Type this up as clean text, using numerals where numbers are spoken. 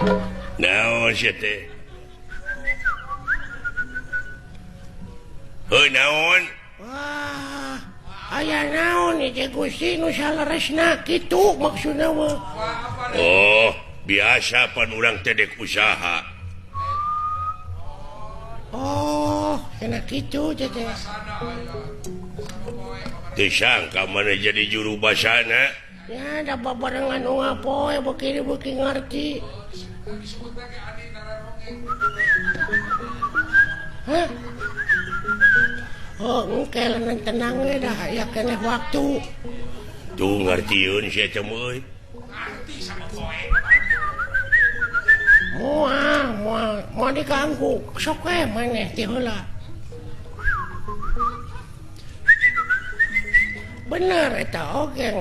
naon naon wah aya naon Gusti nu salaresna kitu maksudna mah oh biasa pan urang tedek usaha oh kena kitu teh disangka mana jadi juru basana ya da babarengan nu ngapoe beuki ngarti hah oh engke lan tenang we dah ya keneh waktu tuh ngartieun sia teh euy ngarti sama poe mau diganggu sok we maneh ti heula bener eta oge